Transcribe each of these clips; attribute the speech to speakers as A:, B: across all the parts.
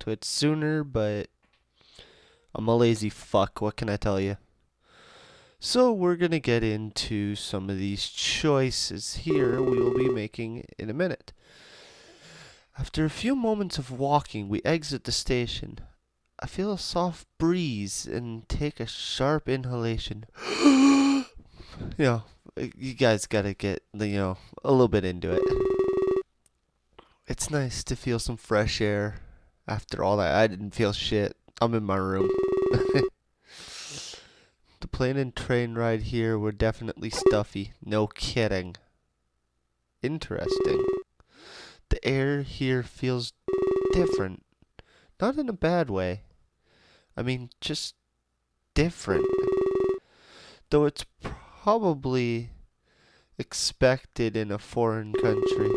A: back to it sooner, but I'm a lazy fuck. What can I tell you? So we're going to get into some of these choices here we will be making in a minute. After a few moments of walking, we exit the station. I feel a soft breeze and take a sharp inhalation. You guys gotta get, a little bit into it. It's nice to feel some fresh air after all that. I didn't feel shit. I'm in my room. The plane and train ride here were definitely stuffy. No kidding. Interesting. The air here feels different. Not in a bad way. I mean, just different. Though it's probably expected in a foreign country.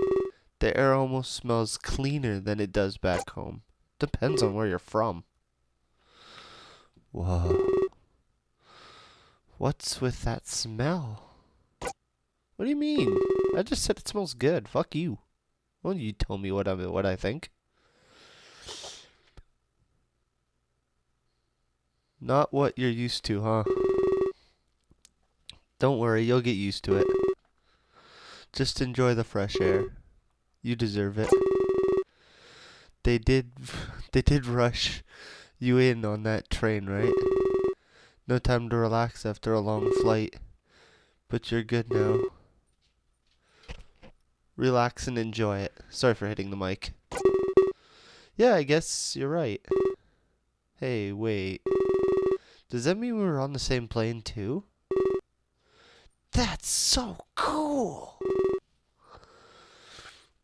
A: The air almost smells cleaner than it does back home. Depends on where you're from. Whoa. What's with that smell? What do you mean? I just said it smells good. Fuck you. Why don't you tell me what I think? Not what you're used to, huh? Don't worry, you'll get used to it. Just enjoy the fresh air. You deserve it. They did rush you in on that train, right? No time to relax after a long flight. But you're good now. Relax and enjoy it. Sorry for hitting the mic. Yeah, I guess you're right. Hey, wait. Does that mean we were on the same plane too? That's so cool!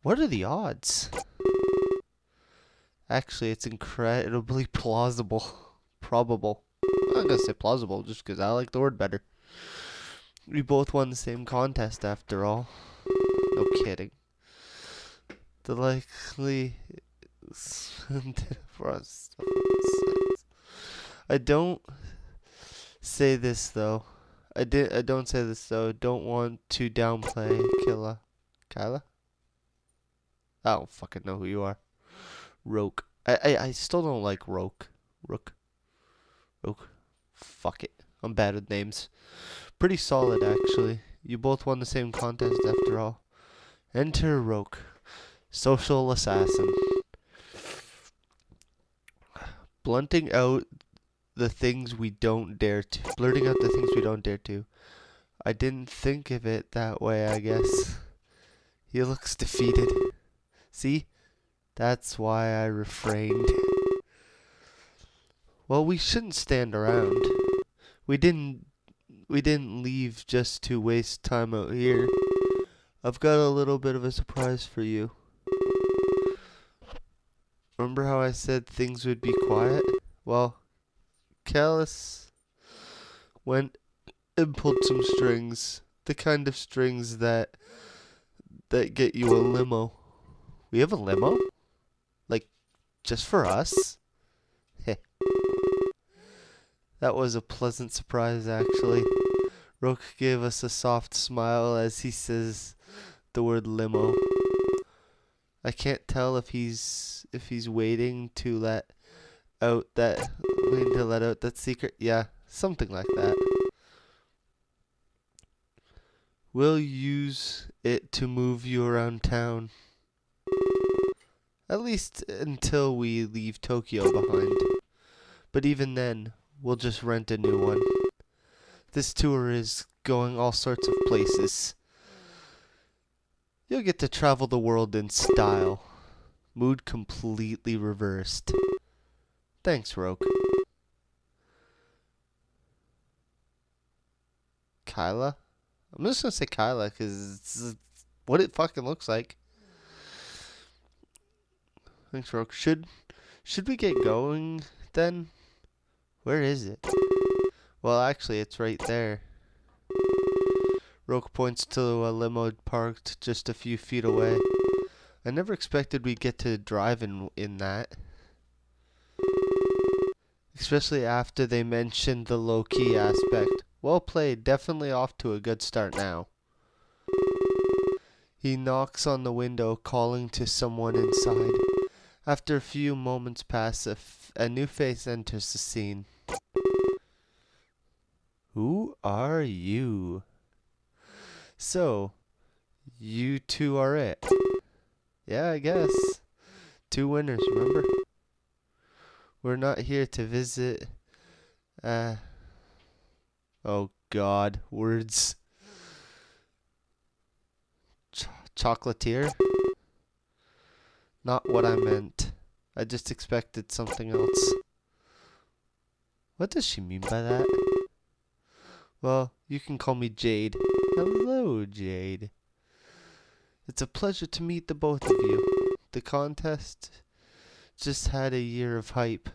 A: What are the odds? Actually, it's incredibly plausible. Probable. I'm not gonna say plausible just because I like the word better. We both won the same contest after all. No kidding. The likely for us. I don't say this though. I don't say this though. Don't want to downplay Kyla? I don't fucking know who you are. Roke. I still don't like Roke. Rook. Fuck it. I'm bad with names. Pretty solid actually. You both won the same contest after all. Enter Roke. Social assassin. Blurting out the things we don't dare to. I didn't think of it that way, I guess. He looks defeated. See? That's why I refrained. Well, we shouldn't stand around. We didn't leave just to waste time out here. I've got a little bit of a surprise for you. Remember how I said things would be quiet? Well, Callus went and pulled some strings. The kind of strings that get you a limo. We have a limo? Like, just for us? Heh. That was a pleasant surprise, actually. Roke gave us a soft smile as he says the word limo. I can't tell if he's waiting to let out that secret. Yeah, something like that. We'll use it to move you around town. At least until we leave Tokyo behind. But even then, we'll just rent a new one. This tour is going all sorts of places. You'll get to travel the world in style. Mood completely reversed. Thanks, Roke. Kyla? I'm just gonna say Kyla because it's what it fucking looks like. Thanks, Roke. Should we get going then? Where is it? Well, actually, it's right there. Roke points to a limo parked just a few feet away. I never expected we'd get to drive in that. Especially after they mentioned the low-key aspect. Well played. Definitely off to a good start now. He knocks on the window, calling to someone inside. After a few moments pass, a new face enters the scene. Who are you? So, you two are it. Yeah, I guess. Two winners, remember? We're not here to visit, oh god, words. Chocolatier? Not what I meant. I just expected something else. What does she mean by that? Well, you can call me Jade. Hello, Jade. It's a pleasure to meet the both of you. The contest just had a year of hype.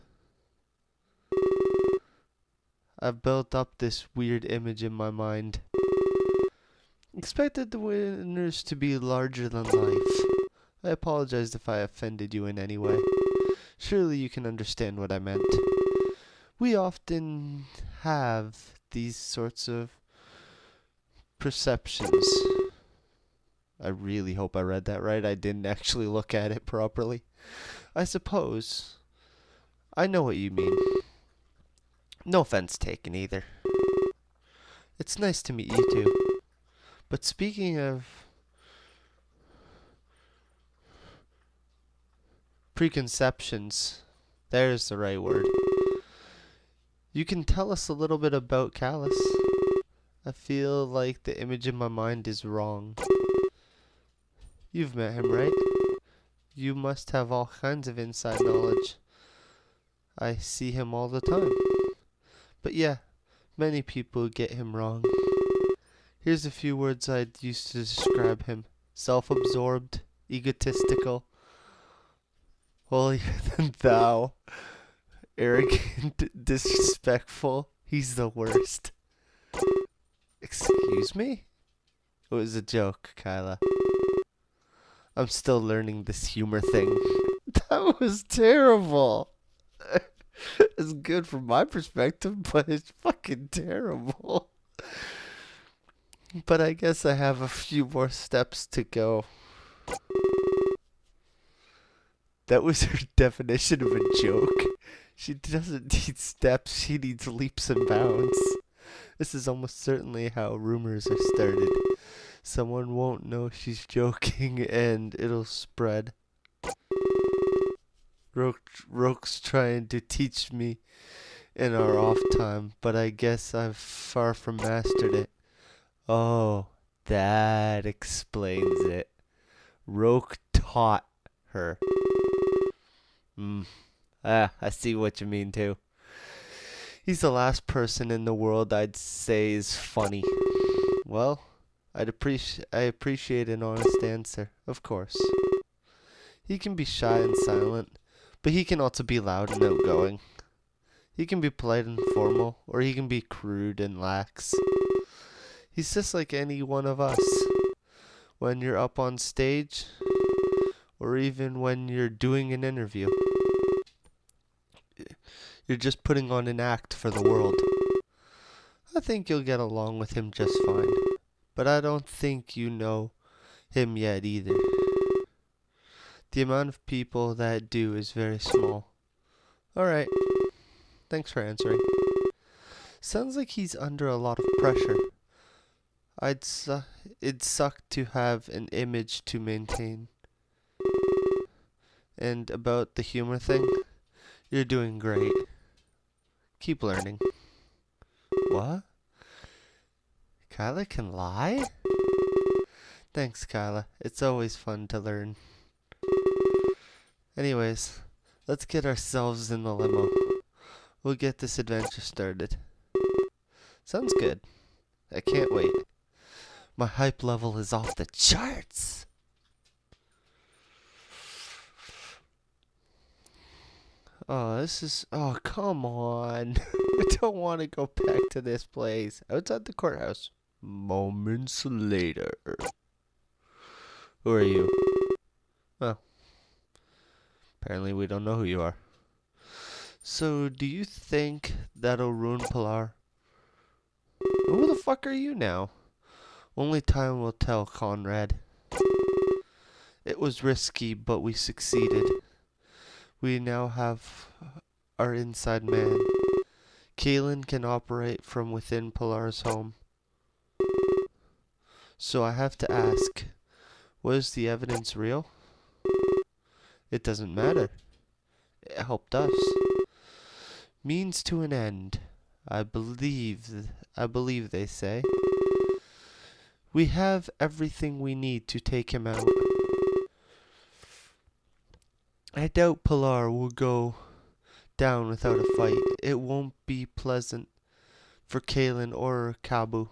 A: I've built up this weird image in my mind. Expected the winners to be larger than life. I apologize if I offended you in any way. Surely you can understand what I meant. We often have these sorts of perceptions. I really hope I read that right. I didn't actually look at it properly. I suppose I know what you mean. No offense taken either. It's nice to meet you too. But speaking of preconceptions, there's the right word. You can tell us a little bit about Callus. I feel like the image in my mind is wrong. You've met him, right? You must have all kinds of inside knowledge. I see him all the time. But yeah, many people get him wrong. Here's a few words I'd use to describe him. Self-absorbed, egotistical, holier than thou, arrogant, disrespectful. He's the worst. Excuse me? It was a joke, Kyla. I'm still learning this humor thing. That was terrible. It's good from my perspective, but it's fucking terrible. But I guess I have a few more steps to go. That was her definition of a joke. She doesn't need steps, she needs leaps and bounds. This is almost certainly how rumors are started. Someone won't know she's joking and it'll spread. Roke's trying to teach me in our off time, but I guess I've far from mastered it. Oh, that explains it. Roke taught her. I see what you mean too. He's the last person in the world I'd say is funny. Well, I appreciate an honest answer, of course. He can be shy and silent, but he can also be loud and outgoing. He can be polite and formal, or he can be crude and lax. He's just like any one of us. When you're up on stage, or even when you're doing an interview, you're just putting on an act for the world. I think you'll get along with him just fine, but I don't think you know him yet either. The amount of people that do is very small. Alright, thanks for answering. Sounds like he's under a lot of pressure. It'd suck to have an image to maintain. And about the humor thing, you're doing great. Keep learning. What? Kyla can lie? Thanks, Kyla. It's always fun to learn. Anyways, let's get ourselves in the limo. We'll get this adventure started. Sounds good. I can't wait. My hype level is off the charts. Oh, come on. I don't want to go back to this place. Outside the courthouse. Moments later. Who are you? Oh. Apparently we don't know who you are. So, do you think that'll ruin Pilar? Who the fuck are you now? Only time will tell, Conrad. It was risky, but we succeeded. We now have our inside man. Kalen can operate from within Pilar's home. So I have to ask, was the evidence real? It doesn't matter. It helped us. Means to an end. I believe they say. We have everything we need to take him out. I doubt Pilar will go down without a fight. It won't be pleasant for Kalen or Kabu.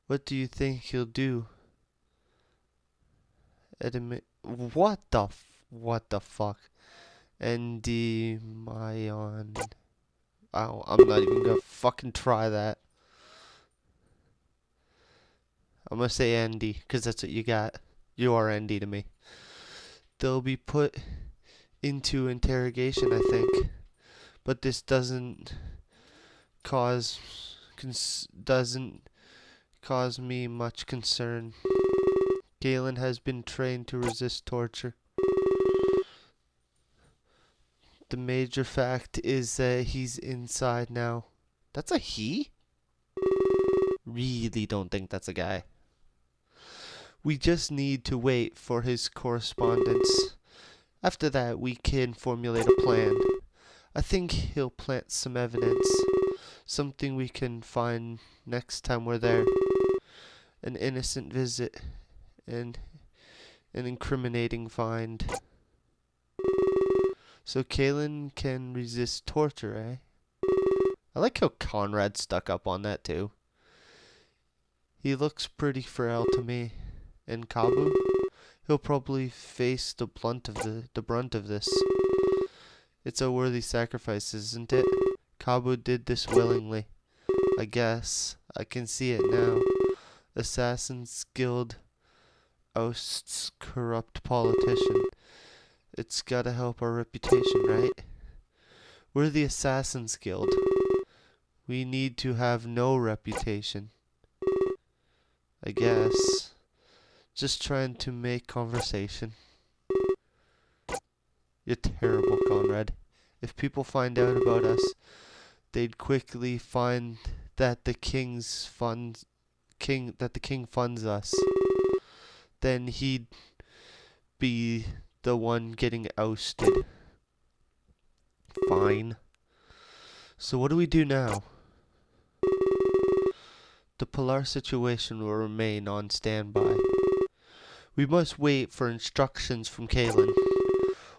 A: What do you think he'll do? What the fuck? Mayon. Oh, I'm not even gonna fucking try that. I'm gonna say Andy, because that's what you got. You are Andy to me. They'll be put into interrogation, I think. But this doesn't cause me much concern. Galen has been trained to resist torture. The major fact is that he's inside now. That's a he? Really don't think that's a guy. We just need to wait for his correspondence. After that, we can formulate a plan. I think he'll plant some evidence. Something we can find next time we're there. An innocent visit and an incriminating find. So Kalen can resist torture, eh? I like how Conrad stuck up on that too. He looks pretty frail to me. And Kabu? He'll probably face the brunt of this. It's a worthy sacrifice, isn't it? Kabu did this willingly. I guess. I can see it now. Assassin's Guild ousts corrupt politician. It's gotta help our reputation, right? We're the Assassin's Guild. We need to have no reputation. I guess. Just trying to make conversation. You're terrible, Conrad. If people find out about us, they'd quickly find that the king funds us. Then he'd be the one getting ousted. Fine. So what do we do now? The Pilar situation will remain on standby. We must wait for instructions from Kalen,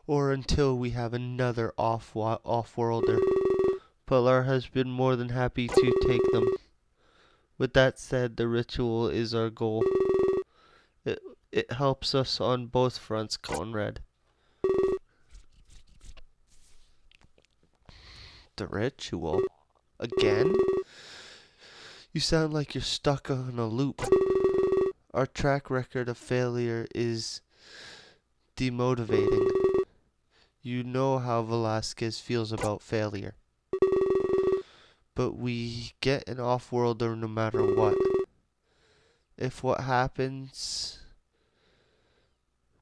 A: or until we have another off-worlder. Pilar has been more than happy to take them. With that said, the ritual is our goal. It helps us on both fronts, Conrad. The ritual? Again? You sound like you're stuck on a loop. Our track record of failure is demotivating. You know how Velasquez feels about failure. But we get an off-worlder no matter what. If what happens,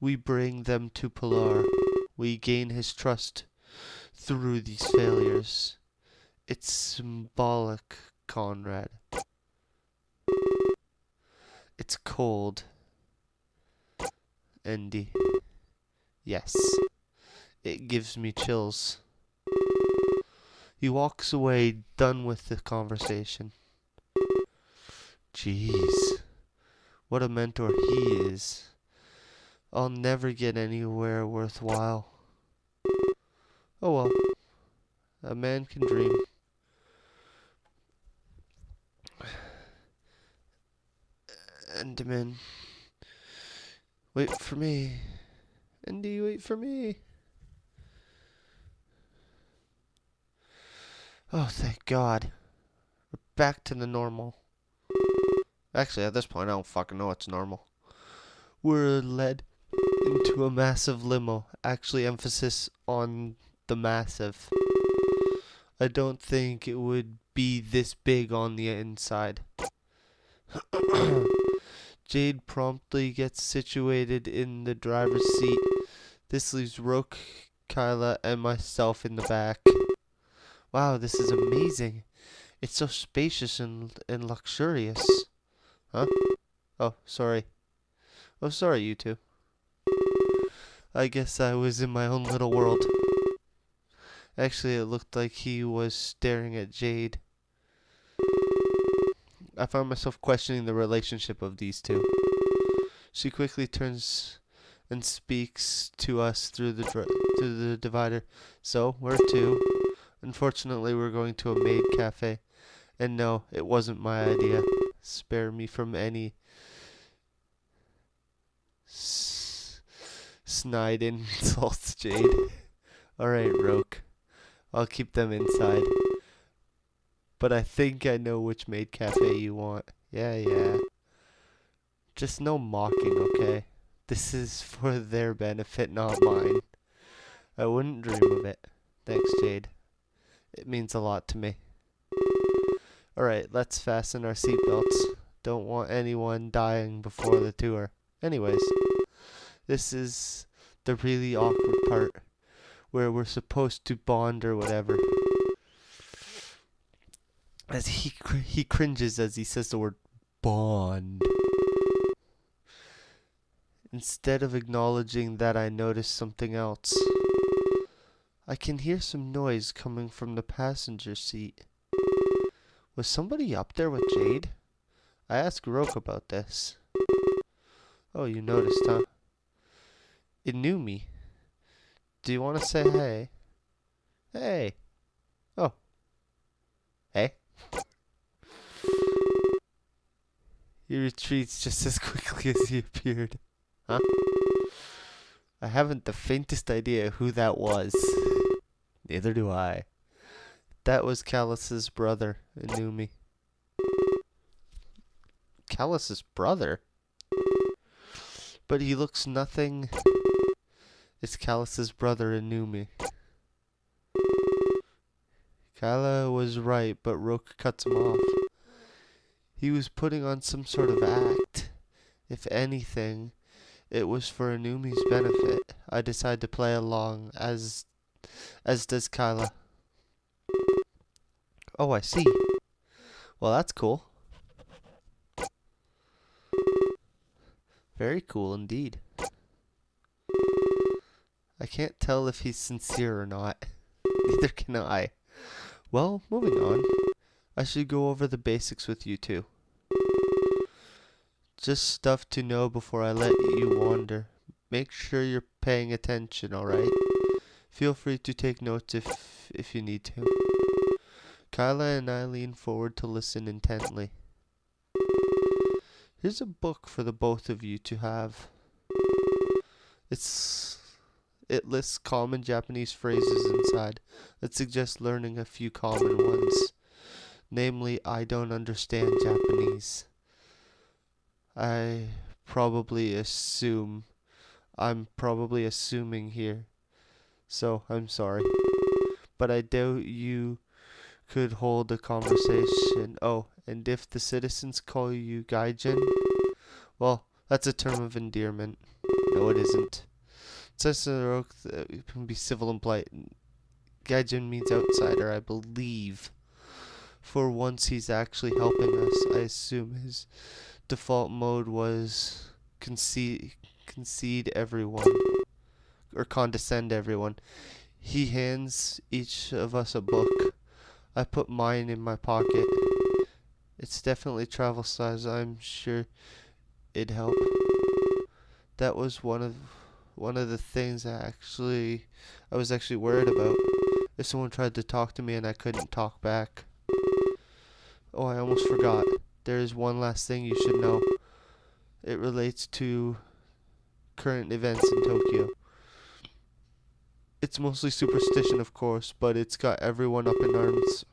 A: we bring them to Pilar. We gain his trust through these failures. It's symbolic, Conrad. It's cold. Andy. Yes. It gives me chills. He walks away, done with the conversation. Jeez. What a mentor he is. I'll never get anywhere worthwhile. Oh well. A man can dream. Enderman. Wait for me. Andy, wait for me. Oh, thank God. We're back to the normal. Actually, at this point, I don't fucking know what's normal. We're led into a massive limo. Actually, emphasis on the massive. I don't think it would be this big on the inside. Jade promptly gets situated in the driver's seat. This leaves Roke, Kyla and myself in the back. Wow, this is amazing. It's so spacious and luxurious. Huh? Oh, sorry. Oh, sorry, you two. I guess I was in my own little world. Actually, it looked like he was staring at Jade. I found myself questioning the relationship of these two. She quickly turns and speaks to us through the divider. So, where to? Unfortunately, we're going to a maid cafe. And no, it wasn't my idea. Spare me from any snide insults, Jade. Alright, Roke. I'll keep them inside. But I think I know which maid cafe you want. Yeah. Just no mocking, okay? This is for their benefit, not mine. I wouldn't dream of it. Thanks, Jade. It means a lot to me. Alright, let's fasten our seatbelts. Don't want anyone dying before the tour. Anyways, this is the really awkward part where we're supposed to bond or whatever. As he cringes as he says the word bond. Instead of acknowledging that I noticed something else. I can hear some noise coming from the passenger seat. Was somebody up there with Jade? I asked Roke about this. Oh, you noticed, huh? It knew me. Do you want to say hey? Hey. Oh. Hey. He retreats just as quickly as he appeared. Huh? I haven't the faintest idea who that was. Neither do I. That was Callus's brother, Inumi. Callus's brother? But he looks nothing. It's Callus's brother, Inumi. Kala was right, but Roke cuts him off. He was putting on some sort of act. If anything, it was for Inumi's benefit. I decide to play along, as does Kyla. Oh, I see. Well, that's cool. Very cool indeed. I can't tell if he's sincere or not. Neither can I. Well, moving on. I should go over the basics with you two. Just stuff to know before I let you wander. Make sure you're paying attention, alright? Feel free to take notes if you need to. Kyla and I lean forward to listen intently. Here's a book for the both of you to have. It lists common Japanese phrases inside that suggest learning a few common ones. Namely, I don't understand Japanese. I'm probably assuming here, so I'm sorry. But I doubt you could hold a conversation. Oh, and if the citizens call you Gaijin, well, that's a term of endearment. No, it isn't. It says in the oak that you can be civil and polite. Gaijin means outsider, I believe. For once he's actually helping us. I assume his default mode was concede everyone. Or condescend everyone. He hands each of us a book. I put mine in my pocket. It's definitely travel size. I'm sure it'd help. That was one of the things I was actually worried about. If someone tried to talk to me and I couldn't talk back. Oh, I almost forgot. There is one last thing you should know. It relates to current events in Tokyo. It's mostly superstition, of course, but it's got everyone up in arms.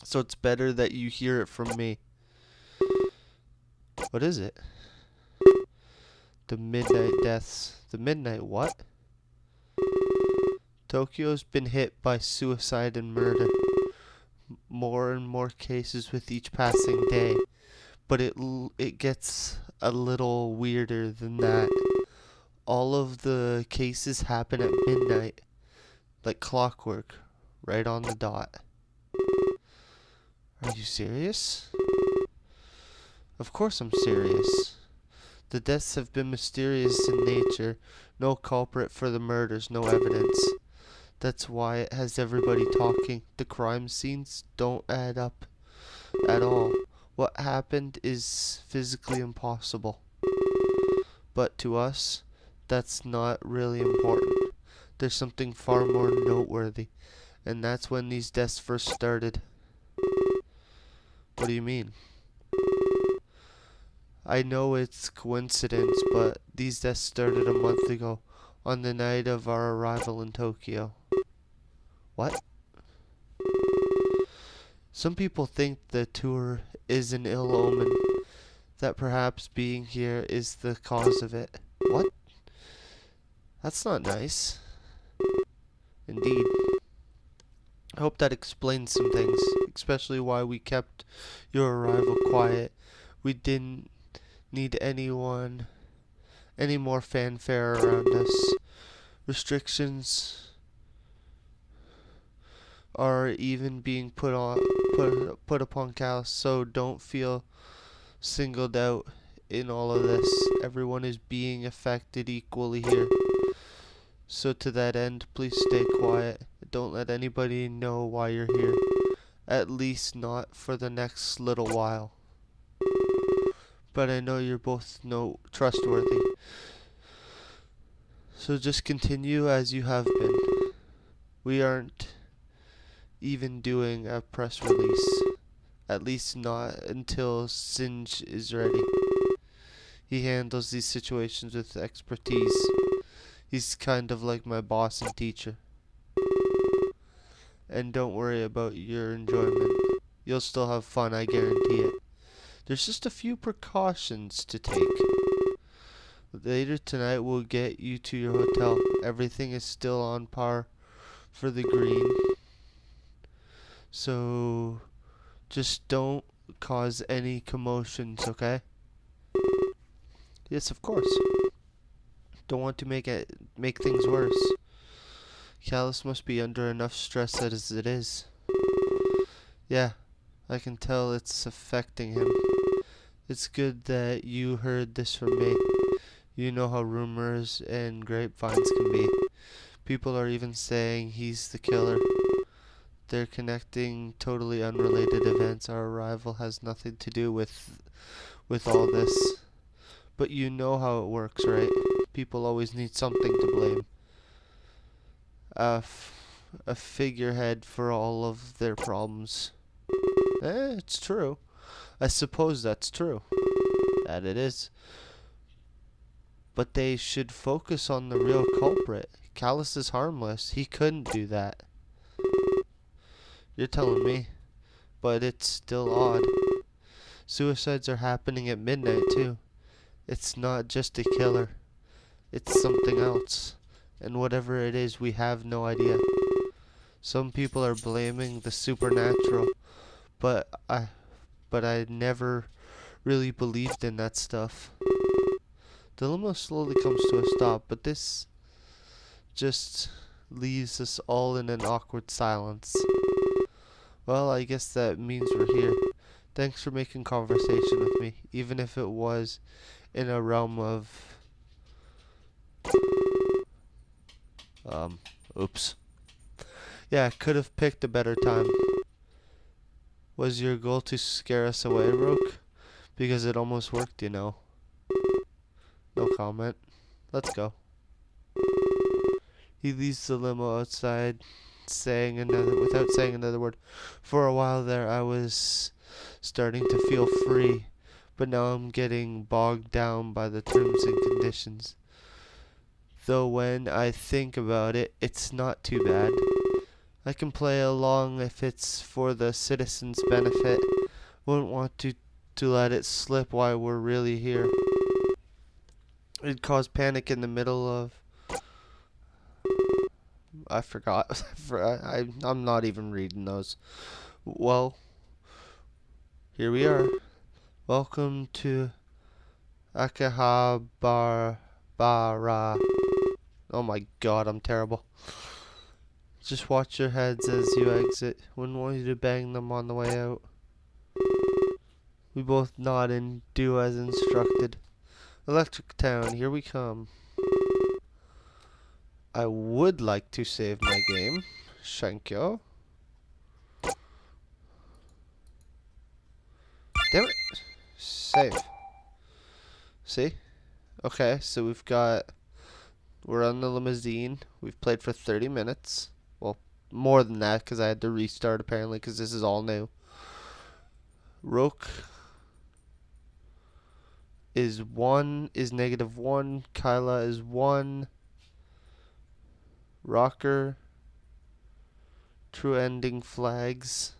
A: So it's better that you hear it from me. What is it? The midnight deaths. The midnight what? Tokyo's been hit by suicide and murder. More and more cases with each passing day. But it gets a little weirder than that. all of the cases happen at midnight, like clockwork, right on the dot. Are you serious? Of course I'm serious. The deaths have been mysterious in nature. No culprit for the murders, no evidence. That's why it has everybody talking. The crime scenes don't add up at all. What happened is physically impossible. But to us, that's not really important. There's something far more noteworthy, and that's when these deaths first started. What do you mean? I know it's coincidence, but these deaths started a month ago, on the night of our arrival in Tokyo. What? Some people think the tour is an ill omen, that perhaps being here is the cause of it. What? That's not nice. Indeed. I hope that explains some things, especially why we kept your arrival quiet. We didn't need any more fanfare around us. Restrictions are even being put upon cows, so don't feel singled out in all of this. Everyone is being affected equally here. So to that end, please stay quiet. Don't let anybody know why you're here. At least not for the next little while. But I know you're both trustworthy. So just continue as you have been. We aren't even doing a press release. At least not until Singe is ready. He handles these situations with expertise. He's kind of like my boss and teacher. And don't worry about your enjoyment. You'll still have fun, I guarantee it. There's just a few precautions to take. Later tonight we'll get you to your hotel. Everything is still on par for the green. So just don't cause any commotions, okay? Yes, of course. Don't want to make things worse. Callus must be under enough stress as it is. Yeah, I can tell it's affecting him. It's good that you heard this from me. You know how rumors and grapevines can be. People are even saying he's the killer. They're connecting totally unrelated events. Our arrival has nothing to do with all this. But you know how it works, right? People always need something to blame. A figurehead for all of their problems. It's true. I suppose that's true. That it is. But they should focus on the real culprit. Callus is harmless. He couldn't do that. You're telling me. But it's still odd. Suicides are happening at midnight, too. It's not just a killer. It's something else. And whatever it is, we have no idea. Some people are blaming the supernatural. But I never really believed in that stuff. The limo slowly comes to a stop, but this just leaves us all in an awkward silence. Well, I guess that means we're here. Thanks for making conversation with me, even if it was in a realm of... oops. Yeah, could have picked a better time. Was your goal to scare us away, Roke? Because it almost worked, you know. No comment. Let's go. He leaves the limo outside, without saying another word. For a while there, I was starting to feel free, but now I'm getting bogged down by the terms and conditions. Though when I think about it, it's not too bad. I can play along if it's for the citizens' benefit. Wouldn't want to let it slip while we're really here. It'd cause panic in the middle of... I forgot. I'm not even reading those. Well, here we are. Welcome to Akihabara. Akebara. Oh my god, I'm terrible. Just watch your heads as you exit. Wouldn't want you to bang them on the way out. We both nod and do as instructed. Electric Town, here we come. I would like to save my game. Shankyo. Damn it. Save. See? Okay, so we're on the limousine. We've played for 30 minutes. Well, more than that because I had to restart apparently because this is all new. Roke is -1. Kyla is 1. Rocker. True ending flags.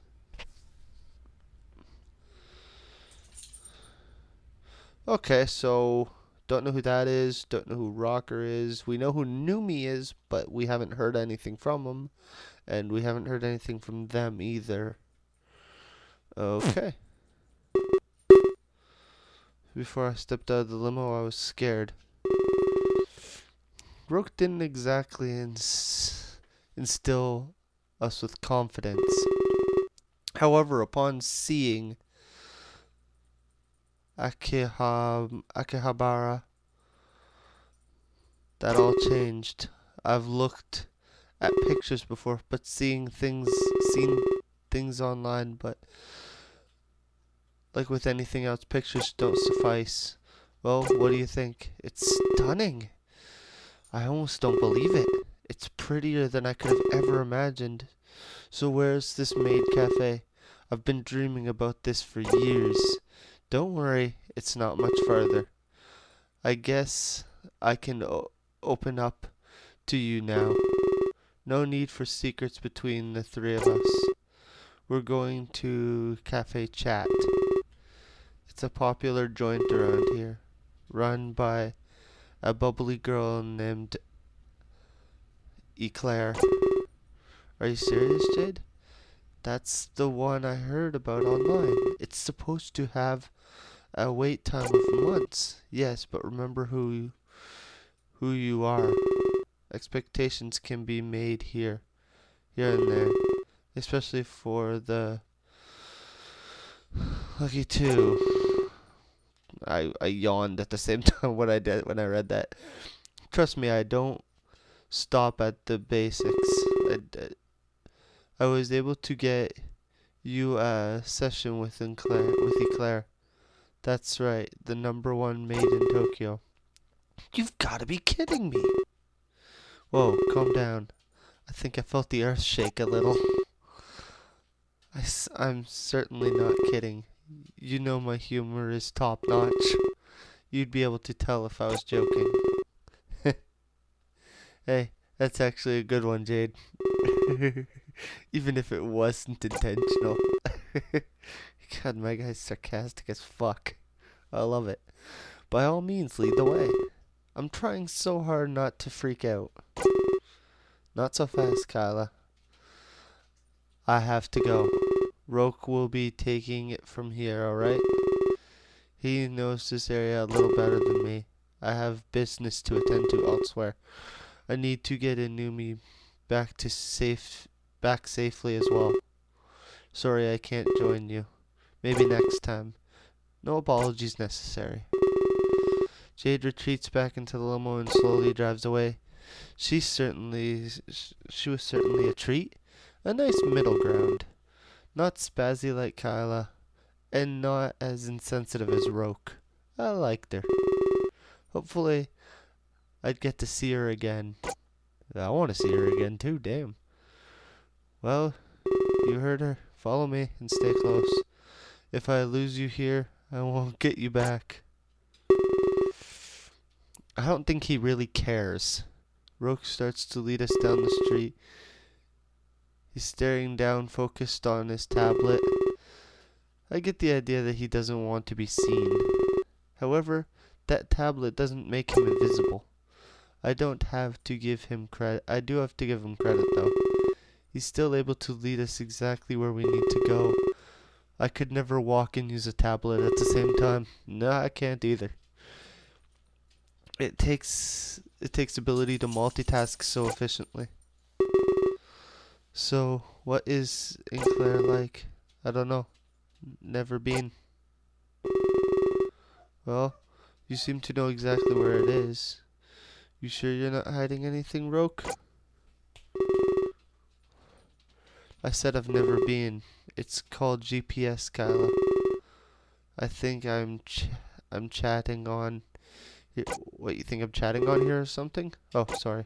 A: Okay, so don't know who that is. Don't know who Rocker is. We know who Numi is, but we haven't heard anything from him. And we haven't heard anything from them either. Okay. Before I stepped out of the limo, I was scared. Roke didn't exactly instill us with confidence. However, upon seeing Akihabara, that all changed. I've looked at pictures before, but seen things online, but like with anything else, pictures don't suffice. Well, what do you think? It's stunning. I almost don't believe it. It's prettier than I could have ever imagined. So where's this maid cafe? I've been dreaming about this for years. Don't worry, it's not much farther. I guess I can open up to you now. No need for secrets between the three of us. We're going to Cafe Chat. It's a popular joint around here, run by a bubbly girl named Eclair. Are you serious, Jade? That's the one I heard about online. It's supposed to have a wait time of months. Yes, but remember who you are. Expectations can be made here and there, especially for the lucky two. I yawned at the same time when I read that. Trust me, I don't stop at the basics. I was able to get you a session with Eclair. That's right, the #1 maid in Tokyo. You've got to be kidding me. Whoa, calm down. I think I felt the earth shake a little. I'm certainly not kidding. You know my humor is top notch. You'd be able to tell if I was joking. Hey, that's actually a good one, Jade. Even if it wasn't intentional. God, my guy's sarcastic as fuck. I love it. By all means, lead the way. I'm trying so hard not to freak out. Not so fast, Kyla. I have to go. Roke will be taking it from here, alright? He knows this area a little better than me. I have business to attend to elsewhere. I need to get Inumi back safely as well. Sorry I can't join you. Maybe next time. No apologies necessary. Jade retreats back into the limo and slowly drives away. She was certainly a treat. A nice middle ground. Not spazzy like Kyla, and not as insensitive as Roke. I liked her. Hopefully, I'd get to see her again. I want to see her again too, damn. Well, you heard her. Follow me and stay close. If I lose you here, I won't get you back. I don't think he really cares. Roke starts to lead us down the street. He's staring down, focused on his tablet. I get the idea that he doesn't want to be seen. However, that tablet doesn't make him invisible. I do have to give him credit though. He's still able to lead us exactly where we need to go. I could never walk and use a tablet at the same time. No, I can't either. it takes ability to multitask so efficiently. So, what is Eclair like? I don't know. Never been. Well, you seem to know exactly where it is. You sure you're not hiding anything, Roke? I said I've never been. It's called GPS, Kyla. I think I'm chatting on here. What, you think I'm chatting on here or something? Oh, sorry.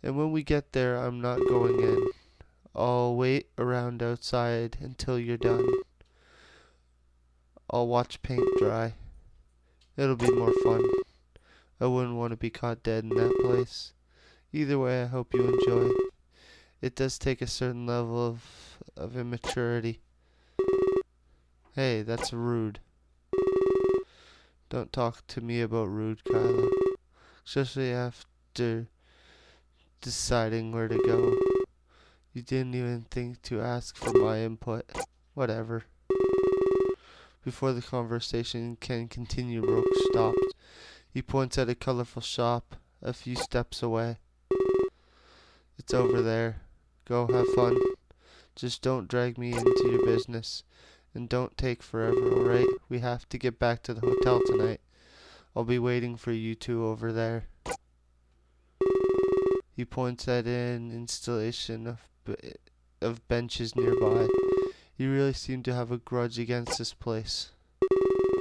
A: And when we get there, I'm not going in. I'll wait around outside until you're done. I'll watch paint dry. It'll be more fun. I wouldn't want to be caught dead in that place. Either way, I hope you enjoy. It does take a certain level of immaturity. Hey, that's rude. Don't talk to me about rude, Kyla. Especially after deciding where to go. You didn't even think to ask for my input. Whatever. Before the conversation can continue, Roke stopped. He points at a colorful shop a few steps away. It's over there. Go have fun. Just don't drag me into your business. And don't take forever, alright? We have to get back to the hotel tonight. I'll be waiting for you two over there. He points at an installation of benches nearby. He really seemed to have a grudge against this place.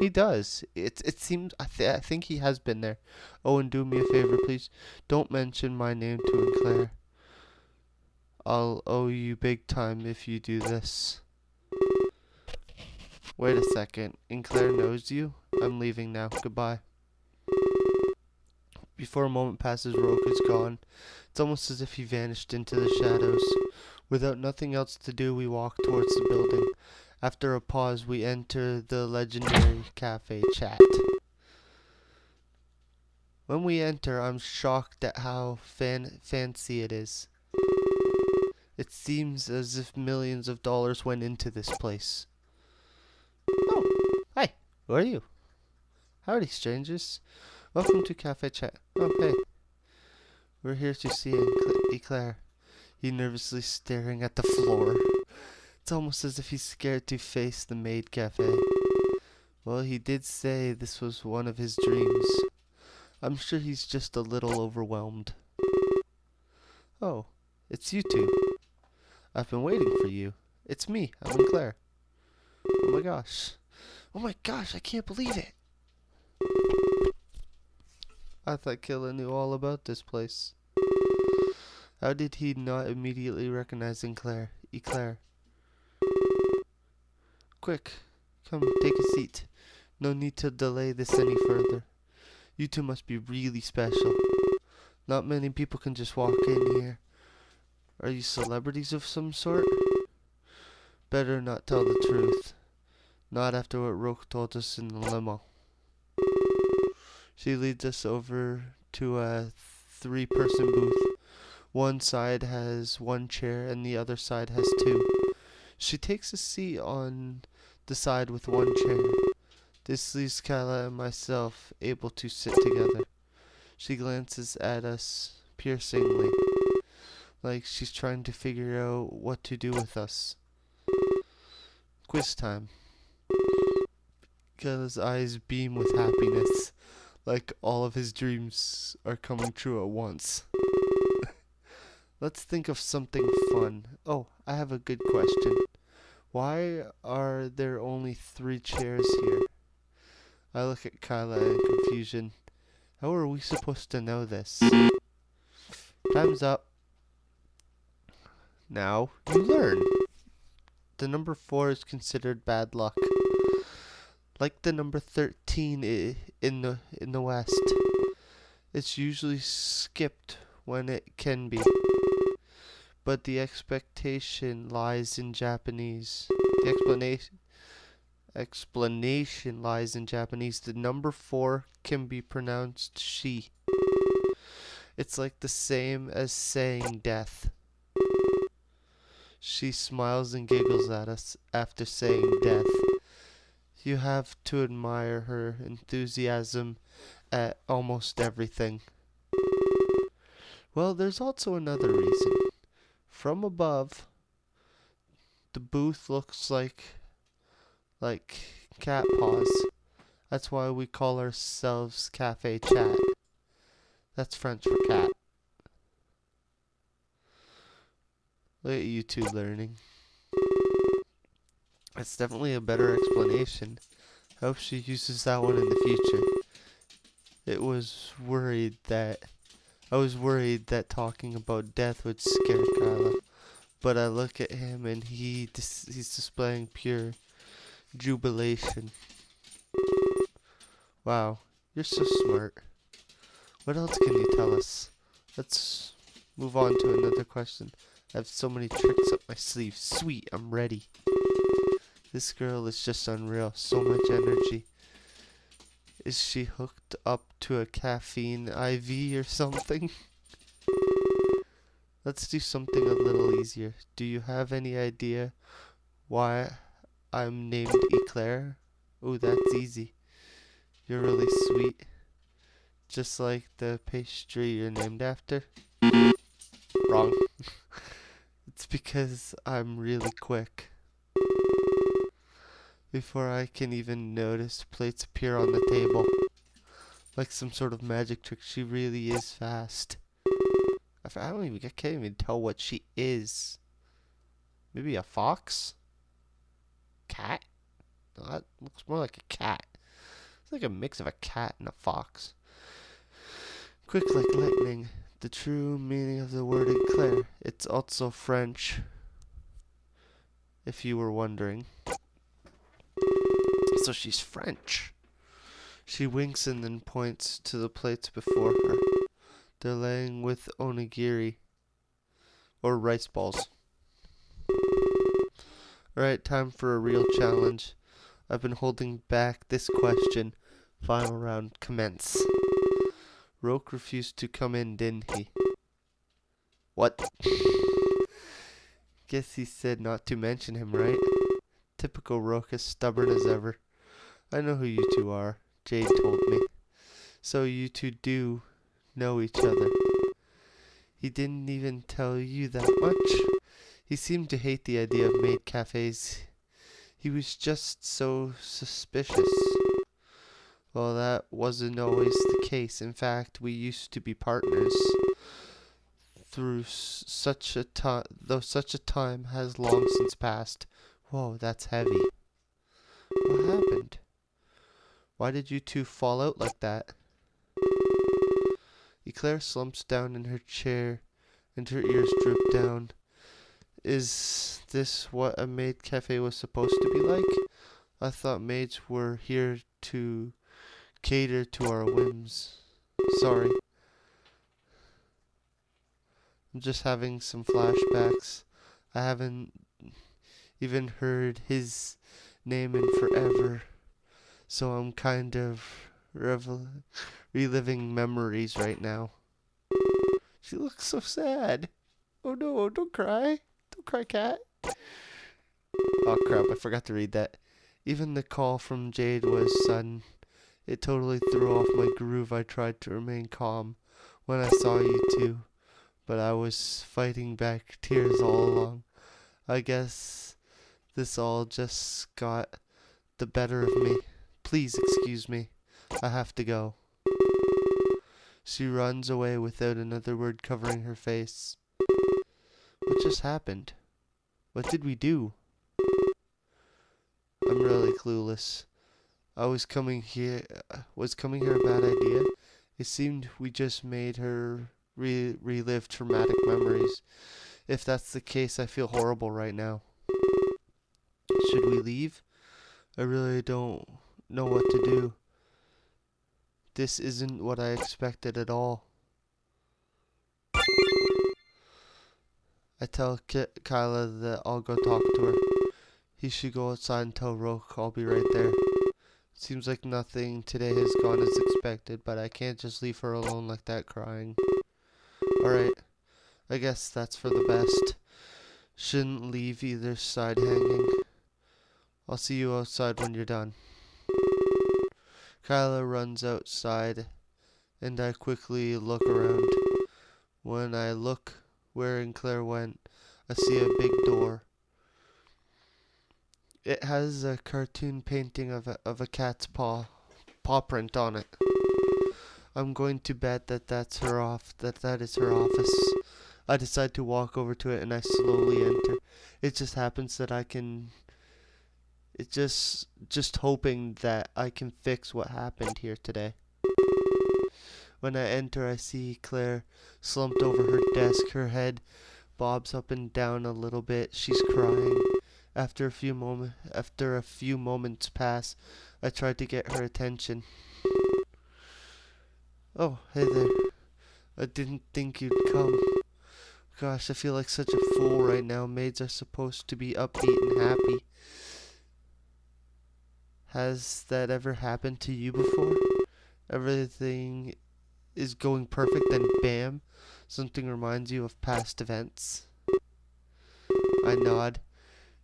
A: He does. It seems I think he has been there. Oh, and do me a favor, please. Don't mention my name to Eclair. I'll owe you big time if you do this. Wait a second. Eclair knows you? I'm leaving now. Goodbye. Before a moment passes, Roke is gone. It's almost as if he vanished into the shadows. Without nothing else to do, we walk towards the building. After a pause, we enter the legendary cafe chat. When we enter, I'm shocked at how fancy it is. It seems as if millions of dollars went into this place. Oh, hi. Who are you? Howdy, strangers. Welcome to Cafe Chat. Oh, hey. We're here to see Eclair. He nervously staring at the floor. It's almost as if he's scared to face the maid cafe. Well, he did say this was one of his dreams. I'm sure he's just a little overwhelmed. Oh, it's you two. I've been waiting for you. It's me, I'm Eclair. Oh my gosh. Oh my gosh, I can't believe it. I thought Killa knew all about this place. How did he not immediately recognize Eclair? Quick, come take a seat. No need to delay this any further. You two must be really special. Not many people can just walk in here. Are you celebrities of some sort? Better not tell the truth. Not after what Roke told us in the limo. She leads us over to a 3-person booth. One side has one chair and the other side has 2. She takes a seat on the side with one chair. This leaves Kyla and myself able to sit together. She glances at us piercingly, like she's trying to figure out what to do with us. Quiz time. Kyla's eyes beam with happiness, like all of his dreams are coming true at once. Let's think of something fun. Oh, I have a good question. Why are there only 3 chairs here? I look at Kyla in confusion. How are we supposed to know this? Time's up. Now you learn. The number 4 is considered bad luck. Like the number 13 in the West. It's usually skipped when it can be. But the expectation lies in Japanese. The explanation lies in Japanese. The number 4 can be pronounced she. It's like the same as saying death. She smiles and giggles at us after saying death. You have to admire her enthusiasm at almost everything. Well, there's also another reason. From above, the booth looks like cat paws. That's why we call ourselves Cafe Chat. That's French for cat. Look at you two learning. That's definitely a better explanation. I hope she uses that one in the future. I was worried that talking about death would scare Kyla. But I look at him and he's displaying pure jubilation. Wow, you're so smart. What else can you tell us? Let's move on to another question. I have so many tricks up my sleeve. Sweet, I'm ready. This girl is just unreal. So much energy. Is she hooked up to a caffeine IV or something? Let's do something a little easier. Do you have any idea why I'm named Eclair? Oh, that's easy. You're really sweet. Just like the pastry you're named after? Wrong. It's because I'm really quick. Before I can even notice, plates appear on the table. Like some sort of magic trick, she really is I can't even tell what she is. Maybe a fox? Cat? No, that looks more like a cat. It's like a mix of a cat and a fox. Quick like lightning. The true meaning of the word Eclair. It's also French, if you were wondering. So she's French. She winks and then points to the plates before her. They're laying with onigiri, or rice balls. Alright, time for a real challenge. I've been holding back this question. Final round, commence. Roke refused to come in, didn't he? What? Guess he said not to mention him, right? Typical Roke, as stubborn as ever. I know who you two are. Jade told me. So you two do know each other. He didn't even tell you that much? He seemed to hate the idea of maid cafes. He was just so suspicious. Well, that wasn't always the case. In fact, we used to be partners. Though such a time has long since passed. Whoa, that's heavy. What happened? Why did you two fall out like that? Eclair slumps down in her chair and her ears droop down. Is this what a maid cafe was supposed to be like? I thought maids were here to cater to our whims. Sorry. I'm just having some flashbacks. I haven't even heard his name in forever. So I'm kind of reliving memories right now. She looks so sad. Oh no, don't cry. Don't cry, cat. Oh crap, I forgot to read that. Even the call from Jade was sudden. It totally threw off my groove. I tried to remain calm when I saw you two, but I was fighting back tears all along. I guess this all just got the better of me. Please excuse me. I have to go. She runs away without another word covering her face. What just happened? What did we do? I'm really clueless. Was coming here a bad idea? It seemed we just made her relive traumatic memories. If that's the case, I feel horrible right now. Should we leave? I really don't know what to do. This isn't what I expected at all. I tell Kyla that I'll go talk to her. He should go outside and tell Roke I'll be right there. Seems like nothing today has gone as expected, but I can't just leave her alone like that crying. Alright, I guess that's for the best. Shouldn't leave either side hanging. I'll see you outside when you're done. Kyla runs outside, and I quickly look around. When I look where Eclair went, I see a big door. It has a cartoon painting of a cat's paw print on it. I'm going to bet that is her office. I decide to walk over to it and I slowly enter. It just happens that just hoping that I can fix what happened here today. When I enter, I see Claire slumped over her desk. Her head bobs up and down a little bit. She's crying. After a few moments pass, I try to get her attention. Oh, hey there. I didn't think you'd come. Gosh, I feel like such a fool right now. Maids are supposed to be upbeat and happy. Has that ever happened to you before? Everything is going perfect, then bam, something reminds you of past events. I nod.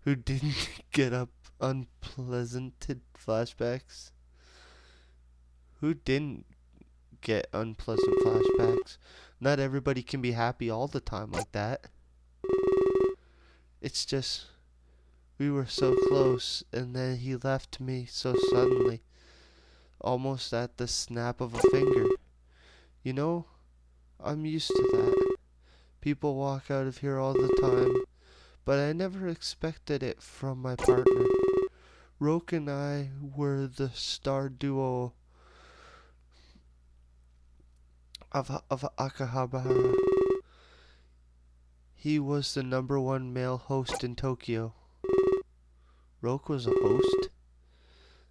A: Who didn't get up unpleasant flashbacks? Who didn't get unpleasant flashbacks? Not everybody can be happy all the time like that. It's just, we were so close, and then he left me so suddenly, almost at the snap of a finger. You know, I'm used to that. People walk out of here all the time, but I never expected it from my partner. Roke and I were the star duo of Akihabara. He was the #1 male host in Tokyo. Roke was a host?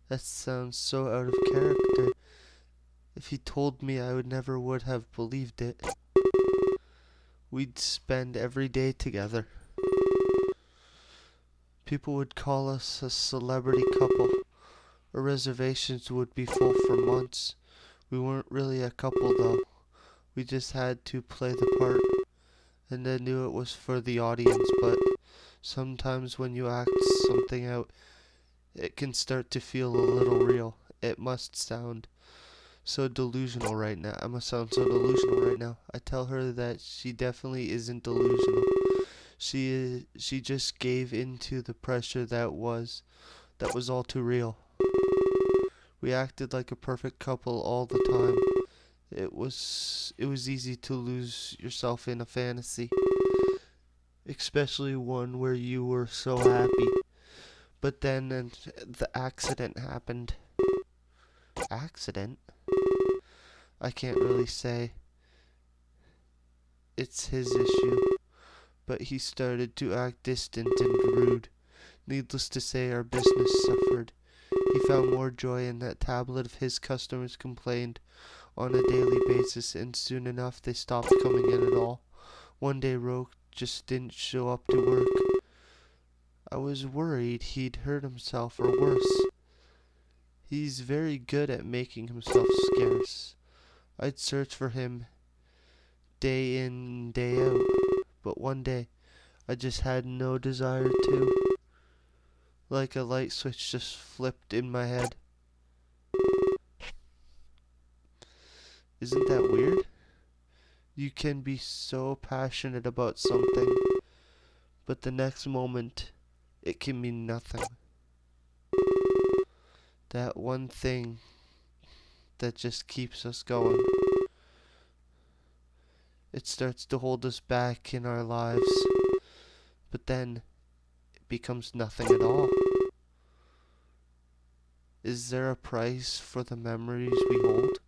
A: That sounds so out of character. If he told me, I would have believed it. We'd spend every day together. People would call us a celebrity couple. Our reservations would be full for months. We weren't really a couple though. We just had to play the part. And I knew it was for the audience, but sometimes when you act something out, it can start to feel a little real. It must sound so delusional right now. I must sound so delusional right now. I tell her that she definitely isn't delusional. She just gave into the pressure that was all too real. We acted like a perfect couple all the time. It was easy to lose yourself in a fantasy, especially one where you were so happy. But then the accident happened. Accident? I can't really say. It's his issue. But he started to act distant and rude. Needless to say, our business suffered. He found more joy in that tablet of his customers complained on a daily basis, and soon enough they stopped coming in at all. One day Roke just didn't show up to work. I was worried he'd hurt himself or worse. He's very good at making himself scarce. I'd search for him day in, day out, but one day I just had no desire to. Like a light switch just flipped in my head. Isn't that weird? You can be so passionate about something, but the next moment, it can mean nothing. That one thing that just keeps us going. It starts to hold us back in our lives, but then it becomes nothing at all. Is there a price for the memories we hold?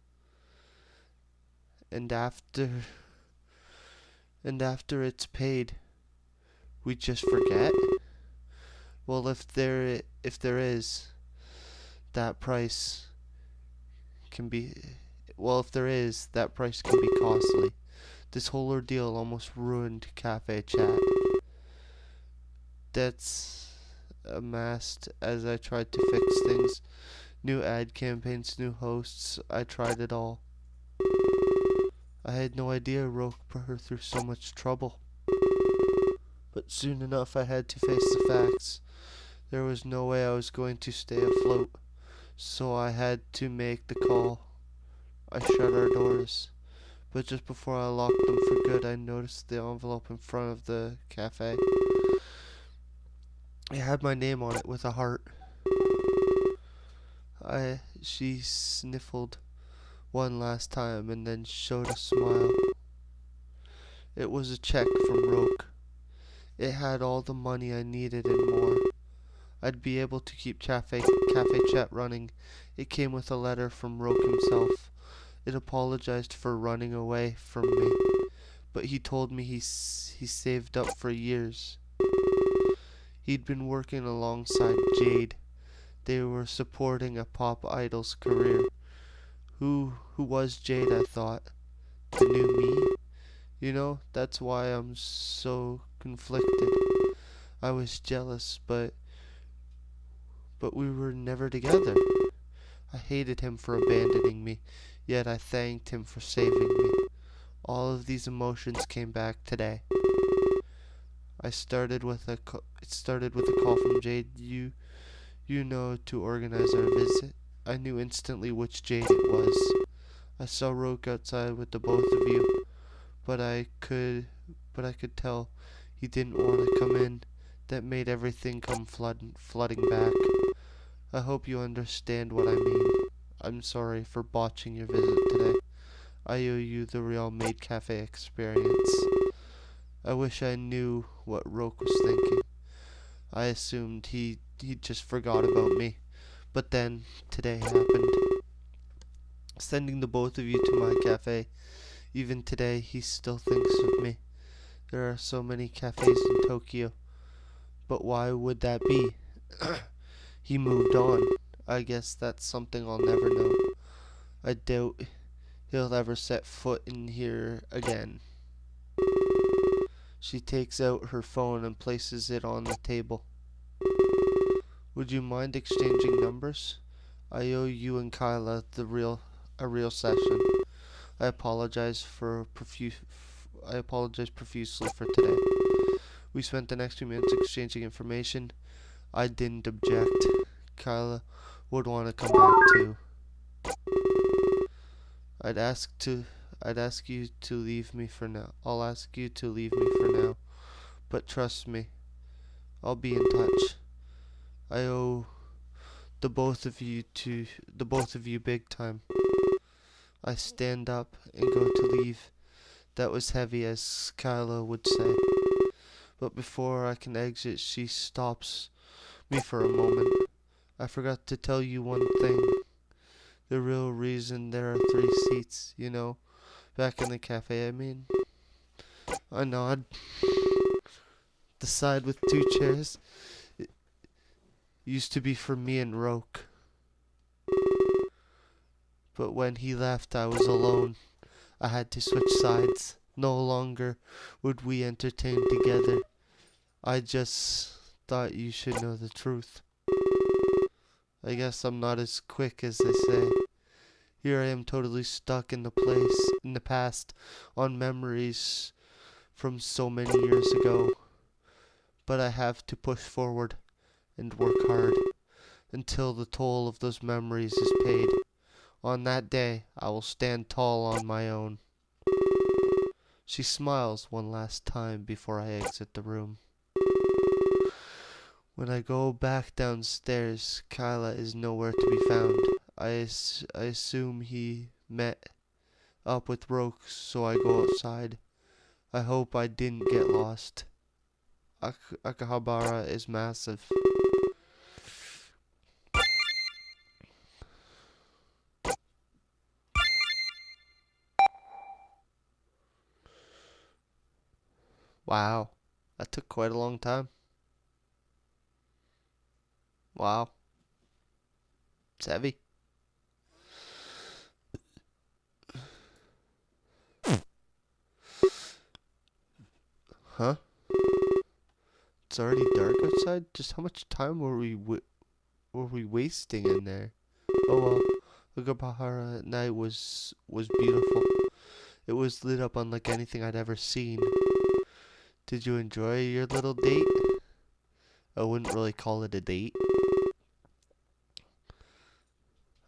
A: And after it's paid, we just forget? Well, if there is, that price can be, that price can be costly. This whole ordeal almost ruined Cafe Chat. Debts amassed as I tried to fix things. New ad campaigns, new hosts, I tried it all. I had no idea Roke put her through so much trouble. But soon enough I had to face the facts. There was no way I was going to stay afloat, so I had to make the call. I shut our doors, but just before I locked them for good, I noticed the envelope in front of the cafe. It had my name on it with a heart. She sniffled one last time and then showed a smile. It was a check from Roke. It had all the money I needed and more. I'd be able to keep Cafe Chat running. It came with a letter from Roke himself. It apologized for running away from me, but he told me he saved up for years. He'd been working alongside Jade. They were supporting a pop idol's career. Who was Jade, I thought? The new me? You know, that's why I'm so conflicted. I was jealous, but we were never together. I hated him for abandoning me, yet I thanked him for saving me. All of these emotions came back today. It started with a call from Jade. You know, to organize our visit. I knew instantly which Jade it was. I saw Roke outside with the both of you, but I could tell he didn't want to come in. That made everything come flooding back. I hope you understand what I mean. I'm sorry for botching your visit today. I owe you the real Maid Cafe experience. I wish I knew what Roke was thinking. I assumed he just forgot about me. But then, today happened. Sending the both of you to my cafe. Even today, he still thinks of me. There are so many cafes in Tokyo. But why would that be? He moved on. I guess that's something I'll never know. I doubt he'll ever set foot in here again. She takes out her phone and places it on the table. Would you mind exchanging numbers? I owe you and Kyla a real session. I apologize profusely for today. We spent the next few minutes exchanging information. I didn't object. Kyla would want to come back too. I'd ask you to leave me for now. I'll ask you to leave me for now. But trust me, I'll be in touch. I owe the both of you big time. I stand up and go to leave. That was heavy, as Kyla would say. But before I can exit, she stops me for a moment. I forgot to tell you one thing. The real reason there are 3 seats, you know, back in the cafe, I mean. I nod. The side with 2 chairs used to be for me and Roke. But when he left, I was alone. I had to switch sides. No longer would we entertain together. I just thought you should know the truth. I guess I'm not as quick as they say. Here I am totally stuck in the past, on memories from so many years ago. But I have to push forward and work hard until the toll of those memories is paid. On that day, I will stand tall on my own. She smiles one last time before I exit the room. When I go back downstairs, Kyla is nowhere to be found. I assume he met up with Roke, so I go outside. I hope I didn't get lost. Akihabara is massive. Wow, that took quite a long time. Wow, it's heavy. Huh? It's already dark outside? Just how much time were we wasting in there? Oh well, Akihabara at night was beautiful. It was lit up unlike anything I'd ever seen. Did you enjoy your little date? I wouldn't really call it a date.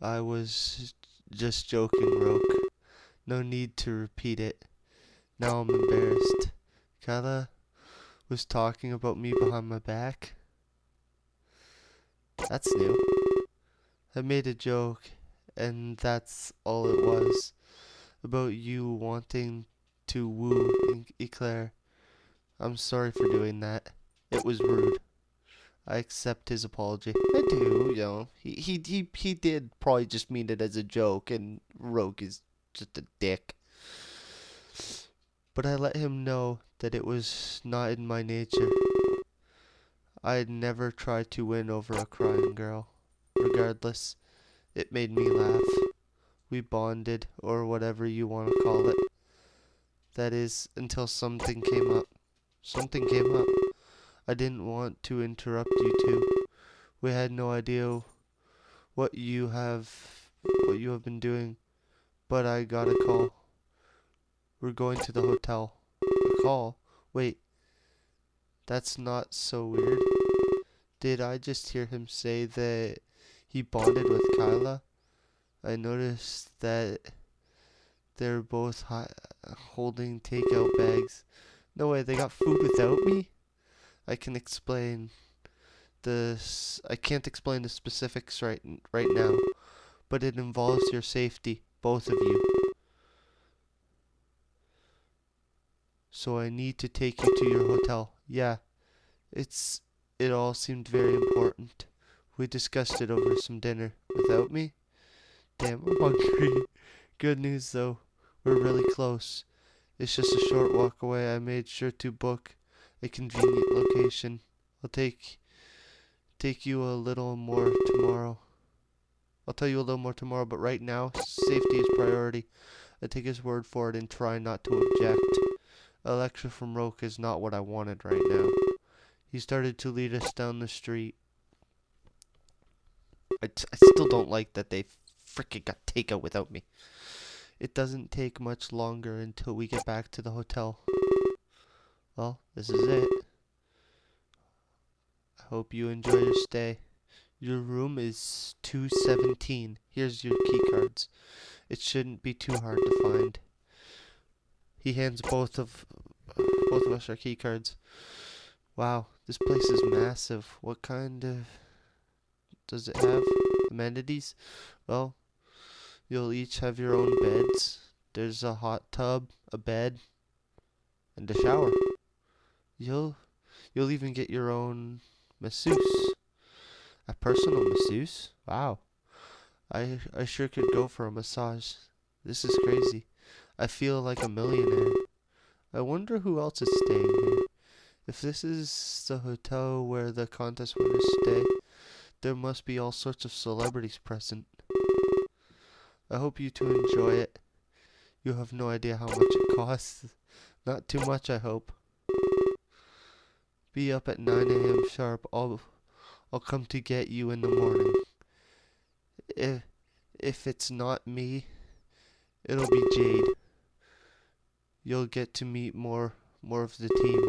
A: I was just joking, Roke. No need to repeat it. Now I'm embarrassed. Kyla was talking about me behind my back. That's new. I made a joke, and that's all it was. About you wanting to woo Eclair. I'm sorry for doing that. It was rude. I accept his apology. I do, you know. He did probably just mean it as a joke, and Rogue is just a dick. But I let him know that it was not in my nature. I'd never try to win over a crying girl. Regardless, it made me laugh. We bonded, or whatever you want to call it. That is, until something came up. Something came up. I didn't want to interrupt you two. We had no idea what you have been doing, but I got a call. We're going to the hotel. A call? Wait, that's not so weird. Did I just hear him say that he bonded with Kyla? I noticed that they're both holding takeout bags. No way, they got food without me? I can't explain the specifics right now, but it involves your safety, both of you. So I need to take you to your hotel. Yeah, it all seemed very important. We discussed it over some dinner. Without me? Damn, I'm hungry. Good news though, we're really close. It's just a short walk away. I made sure to book a convenient location. I'll take you a little more tomorrow. I'll tell you a little more tomorrow, but right now, safety is priority. I take his word for it and try not to object. A lecture from Roke is not what I wanted right now. He started to lead us down the street. I still don't like that they frickin' got takeout without me. It doesn't take much longer until we get back to the hotel. Well, this is it. I hope you enjoy your stay. Your room is 217. Here's your key cards. It shouldn't be too hard to find. He hands both of us our key cards. Wow, this place is massive. What kind of does it have? Amenities? Well, you'll each have your own beds. There's a hot tub, a bed, and a shower. You'll even get your own masseuse. A personal masseuse? Wow. I sure could go for a massage. This is crazy. I feel like a millionaire. I wonder who else is staying here. If this is the hotel where the contest winners stay, there must be all sorts of celebrities present. I hope you two enjoy it. You have no idea how much it costs. Not too much, I hope. Be up at 9 a.m. sharp. I'll come to get you in the morning. If it's not me, it'll be Jade. You'll get to meet more of the team.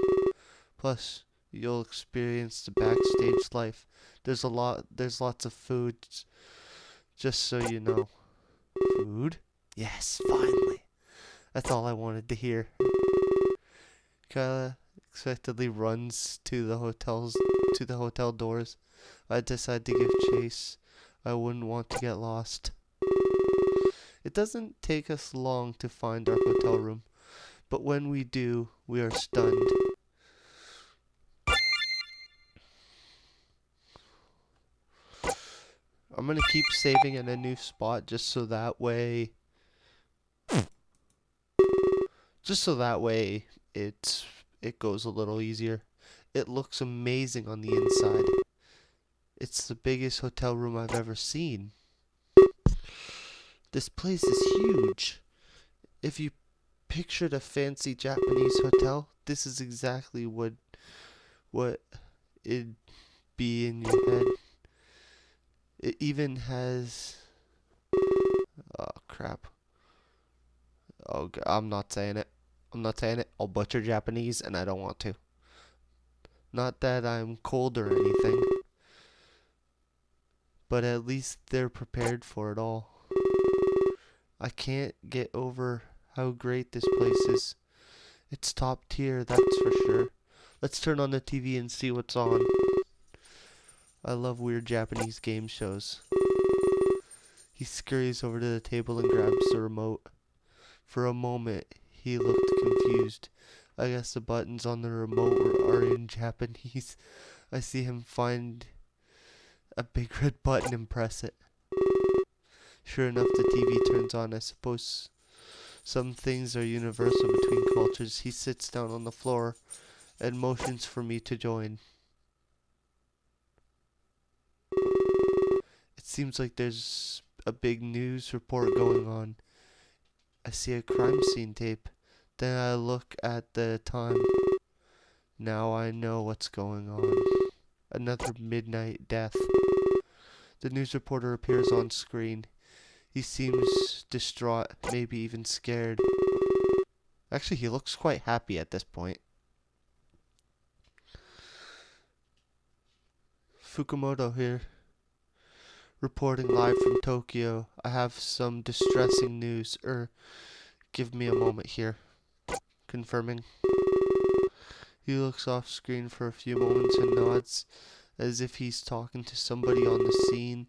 A: Plus, you'll experience the backstage life. There's lots of food, just so you know. Food? Yes, finally. That's all I wanted to hear. Kyla expectedly runs to the hotel doors. I decide to give chase. I wouldn't want to get lost. It doesn't take us long to find our hotel room, but when we do, we are stunned. I'm gonna keep saving in a new spot just so that way it goes a little easier. It looks amazing on the inside. It's the biggest hotel room I've ever seen. This place is huge. If you pictured a fancy Japanese hotel, this is exactly what it'd be in your head. It even has... Oh, crap. Oh, I'm not saying it. I'll butcher Japanese, and I don't want to. Not that I'm cold or anything, but at least they're prepared for it all. I can't get over how great this place is. It's top tier, that's for sure. Let's turn on the TV and see what's on. I love weird Japanese game shows. He scurries over to the table and grabs the remote. For a moment, he looked confused. I guess the buttons on the remote are in Japanese. I see him find a big red button and press it. Sure enough, the TV turns on. I suppose some things are universal between cultures. He sits down on the floor and motions for me to join. It seems like there's a big news report going on. I see a crime scene tape. Then I look at the time. Now I know what's going on. Another midnight death. The news reporter appears on screen. He seems distraught, maybe even scared. Actually, he looks quite happy at this point. Fukumoto here, reporting live from Tokyo. I have some distressing news. Give me a moment here. Confirming. He looks off screen for a few moments and nods as if he's talking to somebody on the scene.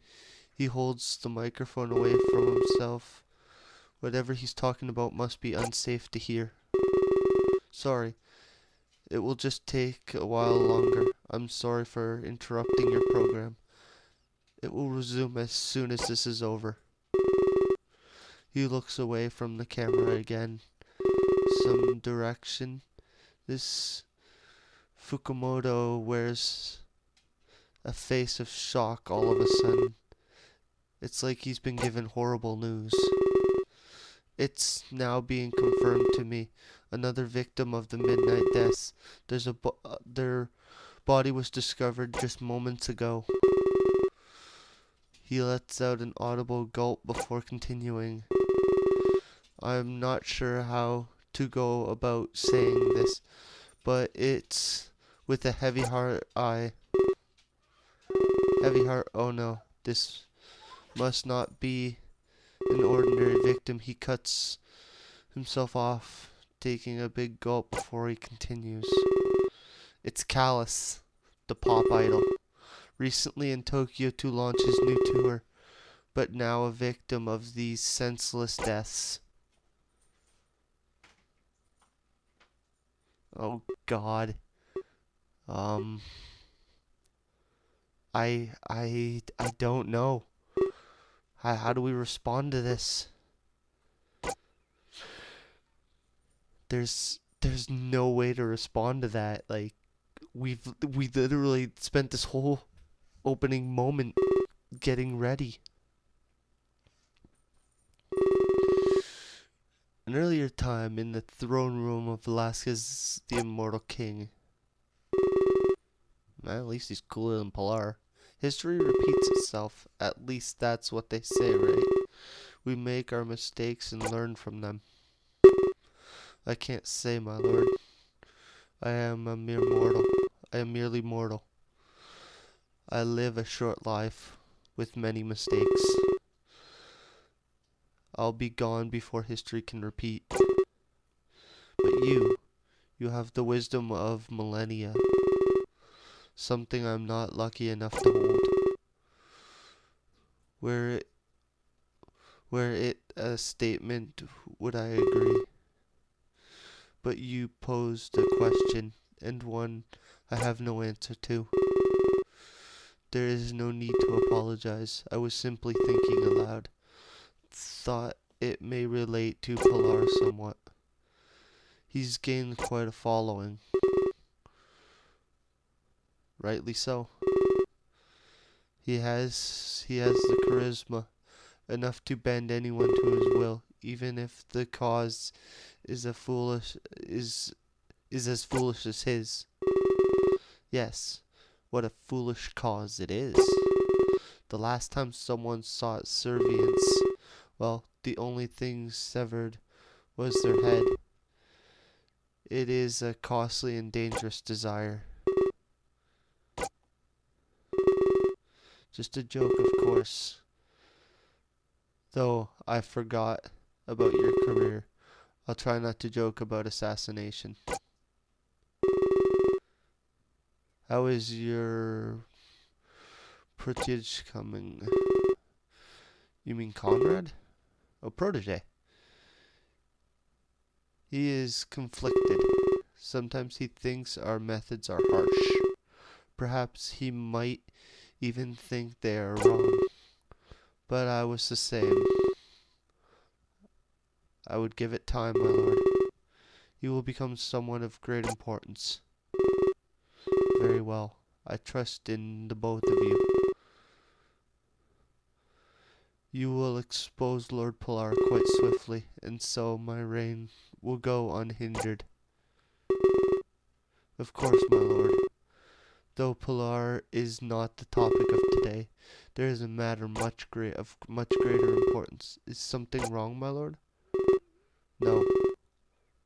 A: He holds the microphone away from himself. Whatever he's talking about must be unsafe to hear. Sorry. It will just take a while longer. I'm sorry for interrupting your program. It will resume as soon as this is over. He looks away from the camera again. Some direction. This Fukumoto wears a face of shock all of a sudden. It's like he's been given horrible news. It's now being confirmed to me. Another victim of the midnight deaths. Their body was discovered just moments ago. He lets out an audible gulp before continuing. I'm not sure how to go about saying this, but it's with a heavy heart. Oh no, this must not be an ordinary victim. He cuts himself off, taking a big gulp before he continues. It's Callus, the pop idol. Recently in Tokyo to launch his new tour, but now a victim of these senseless deaths. Oh God. I don't know. How do we respond to this? There's no way to respond to that. Like we literally spent this whole opening moment getting ready. An earlier time in the throne room of Velasquez, the immortal king. Well, at least he's cooler than Pilar. History repeats itself. At least that's what they say, right? We make our mistakes and learn from them. I can't say, my lord. I am a mere mortal. I am merely mortal. I live a short life with many mistakes. I'll be gone before history can repeat. But you have the wisdom of millennia. Something I'm not lucky enough to hold. Were it a statement, would I agree? But you posed a question, and one I have no answer to. There is no need to apologize. I was simply thinking aloud. Thought it may relate to Pilar somewhat. He's gained quite a following. Rightly so. He has the charisma enough to bend anyone to his will, even if the cause is as foolish as his. Yes, what a foolish cause it is. The last time someone sought servience, well, the only thing severed was their head. It is a costly and dangerous desire. Just a joke, of course. Though I forgot about your career. I'll try not to joke about assassination. How is your protege coming? You mean Conrad? Oh, protege. He is conflicted. Sometimes he thinks our methods are harsh. Perhaps he might even think they are wrong. But I was the same. I would give it time, my lord. You will become someone of great importance. Very well. I trust in the both of you. You will expose Lord Pilar quite swiftly, and so my reign will go unhindered. Of course, my lord. Though Pilar is not the topic of today, there is a matter of much greater importance. Is something wrong, my lord? No.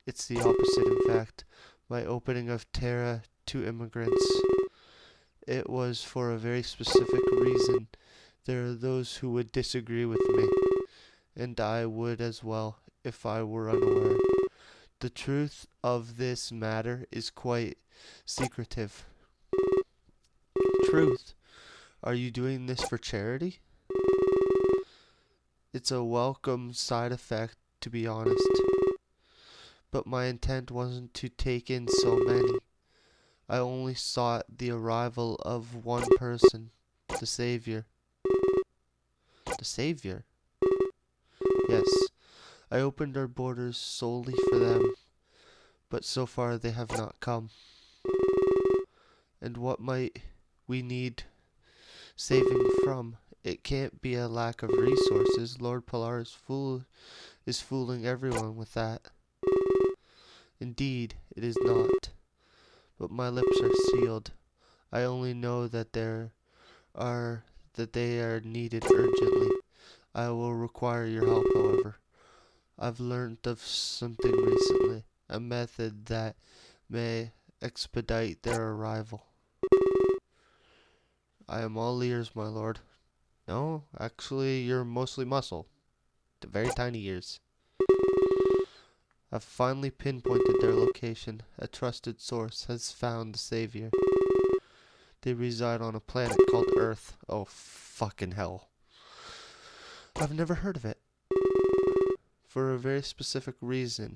A: It's the opposite, in fact. My opening of Terra to immigrants. It was for a very specific reason. There are those who would disagree with me, and I would as well, if I were unaware. The truth of this matter is quite secretive. Truth? Are you doing this for charity? It's a welcome side effect, to be honest. But my intent wasn't to take in so many. I only sought the arrival of one person, the Savior. The Savior? Yes, I opened our borders solely for them, but so far they have not come. And what might we need saving from? It can't be a lack of resources. Lord Pilar is fooling everyone with that. Indeed, it is not. But my lips are sealed. I only know that they are needed urgently. I will require your help, however. I've learnt of something recently, a method that may expedite their arrival. I am all ears, my lord. No, actually, you're mostly muscle. The very tiny ears. I've finally pinpointed their location. A trusted source has found the Savior. They reside on a planet called Earth. Oh, fucking hell. I've never heard of it. For a very specific reason.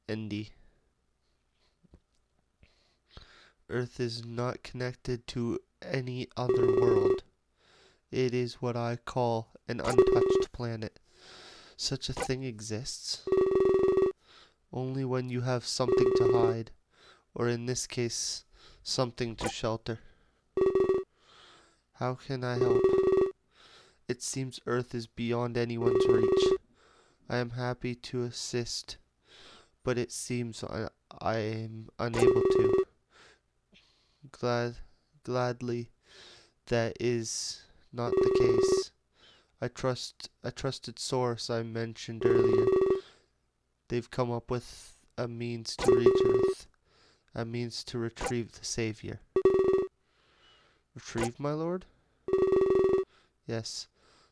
A: Indy. Earth is not connected to any other world. It is what I call an untouched planet. Such a thing exists only when you have something to hide, or in this case, something to shelter. How can I help? It seems Earth is beyond anyone's reach. I am happy to assist, but it seems I am unable to. Gladly, that is not the case. I trust a trusted source I mentioned earlier. They've come up with a means to reach Earth, a means to retrieve the Savior. Retrieve, my lord? Yes,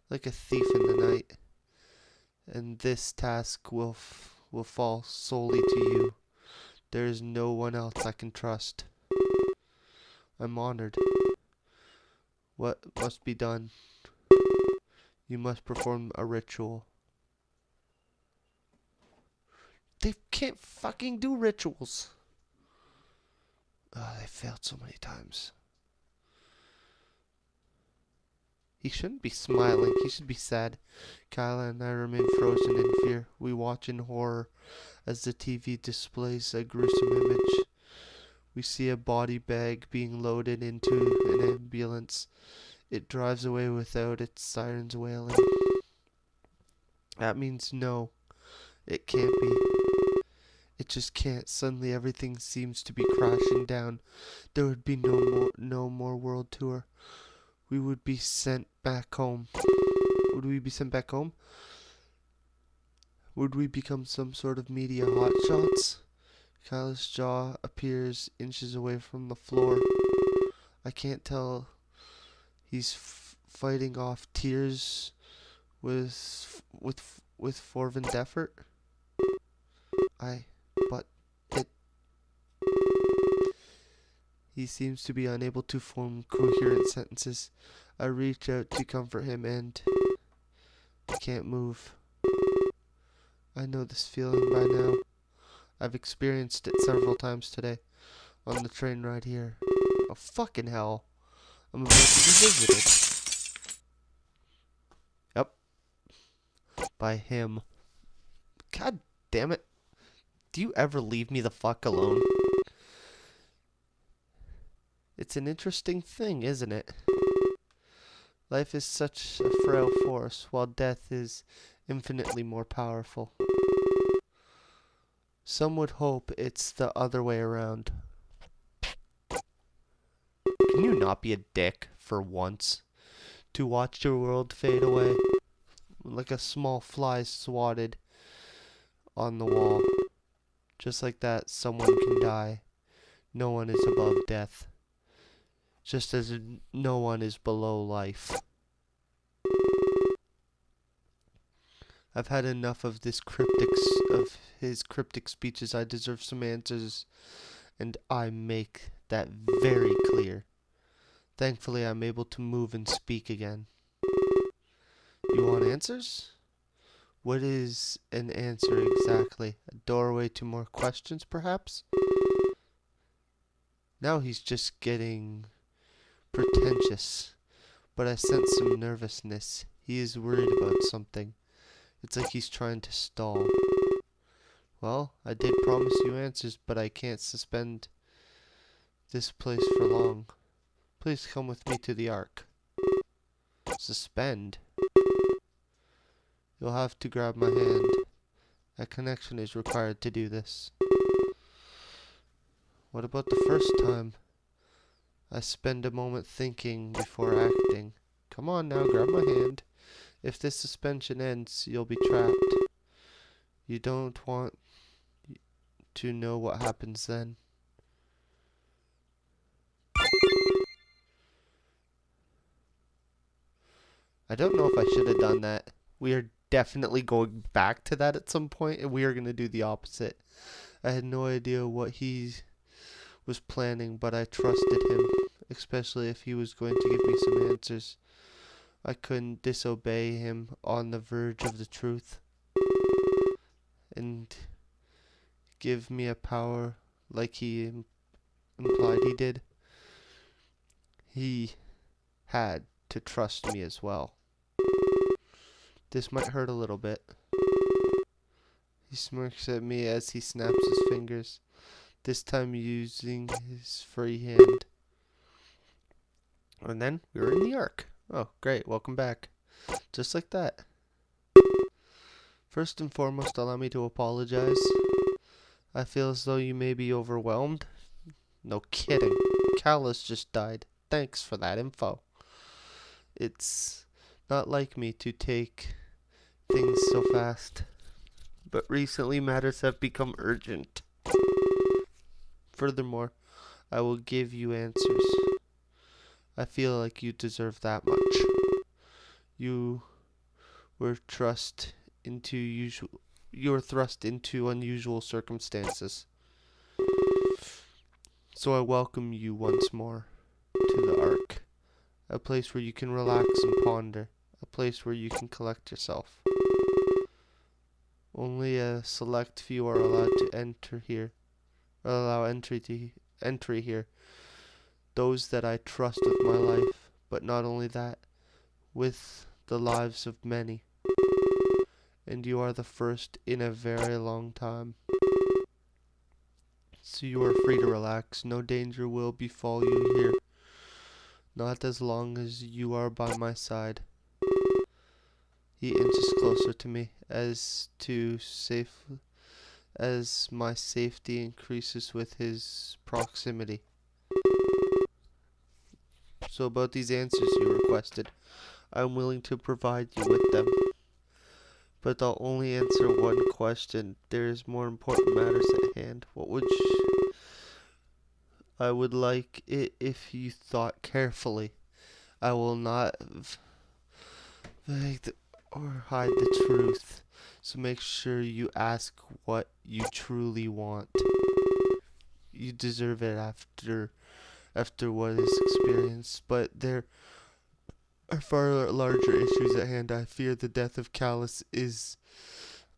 A: like a thief in the night. And this task will fall solely to you. There is no one else I can trust. I'm honored. What must be done? You must perform a ritual. They can't fucking do rituals. Oh, they failed so many times. He shouldn't be smiling. He should be sad. Kyla and I remain frozen in fear. We watch in horror as the TV displays a gruesome image. We see a body bag being loaded into an ambulance. It drives away without its sirens wailing. That means no. It can't be. It just can't. Suddenly everything seems to be crashing down. There would be no more world tour. We would be sent back home. Would we be sent back home? Would we become some sort of media hotshots? Kyla's jaw appears inches away from the floor. I can't tell. He's fighting off tears with fervent effort. I, but it. He seems to be unable to form coherent sentences. I reach out to comfort him and I can't move. I know this feeling by now. I've experienced it several times today on the train ride here. Oh, fucking hell. I'm about to be visited. Yep. By him. God damn it. Do you ever leave me the fuck alone? It's an interesting thing, isn't it? Life is such a frail force, while death is infinitely more powerful. Some would hope it's the other way around. Can you not be a dick for once? To watch your world fade away like a small fly swatted on the wall. Just like that, someone can die. No one is above death. Just as no one is below life. I've had enough of his cryptic speeches. I deserve some answers, and I make that very clear. Thankfully, I'm able to move and speak again. You want answers? What is an answer exactly? A doorway to more questions, perhaps? Now he's just getting pretentious, but I sense some nervousness. He is worried about something. It's like he's trying to stall. Well, I did promise you answers, but I can't suspend this place for long. Please come with me to the Ark. Suspend? You'll have to grab my hand. A connection is required to do this. What about the first time? I spend a moment thinking before acting. Come on now, grab my hand. If this suspension ends, you'll be trapped. You don't want to know what happens then. I don't know if I should have done that. We are definitely going back to that at some point, and we are going to do the opposite. I had no idea what he was planning, but I trusted him, especially if he was going to give me some answers. I couldn't disobey him on the verge of the truth and give me a power like he implied he did. He had to trust me as well. This might hurt a little bit. He smirks at me as he snaps his fingers, this time using his free hand. And then we were in the Ark. Oh, great. Welcome back. Just like that. First and foremost, allow me to apologize. I feel as though you may be overwhelmed. No kidding. Callus just died. Thanks for that info. It's not like me to take things so fast, but recently matters have become urgent. Furthermore, I will give you answers. I feel like you deserve that much. You were thrust into unusual circumstances. So I welcome you once more to the Ark. A place where you can relax and ponder. A place where you can collect yourself. Only a select few are allowed to enter here. Or allow entry here. Those that I trust with my life. But not only that, with the lives of many. And you are the first in a very long time. So you are free to relax. No danger will befall you here. Not as long as you are by my side. He inches closer to me as my safety increases with his proximity. So about these answers you requested, I'm willing to provide you with them. But I'll only answer one question. There is more important matters at hand. What would I would like it if you thought carefully. I will not vague or hide the truth. So make sure you ask what you truly want. You deserve it after what is experienced, but there are far larger issues at hand. I fear the death of Callus is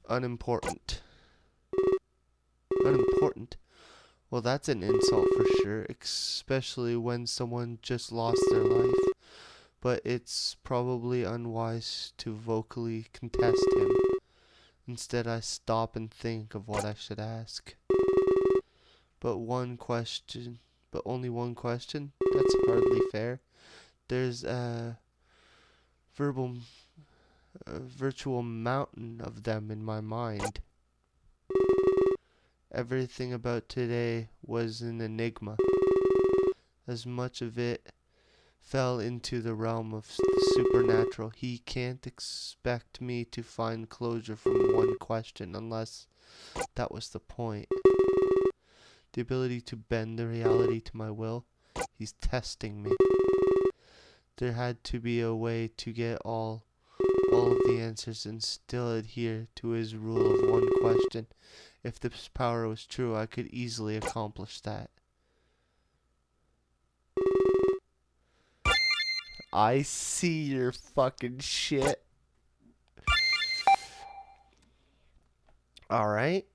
A: unimportant. Unimportant? Well, that's an insult for sure, especially when someone just lost their life. But it's probably unwise to vocally contest him. Instead, I stop and think of what I should ask. But one question, but only one question? That's hardly fair. There's verbal, a virtual mountain of them in my mind. Everything about today was an enigma. As much of it fell into the realm of the supernatural. He can't expect me to find closure from one question unless that was the point. The ability to bend the reality to my will. He's testing me. There had to be a way to get all of the answers and still adhere to his rule of one question. If this power was true, I could easily accomplish that. I see your fucking shit. Alright.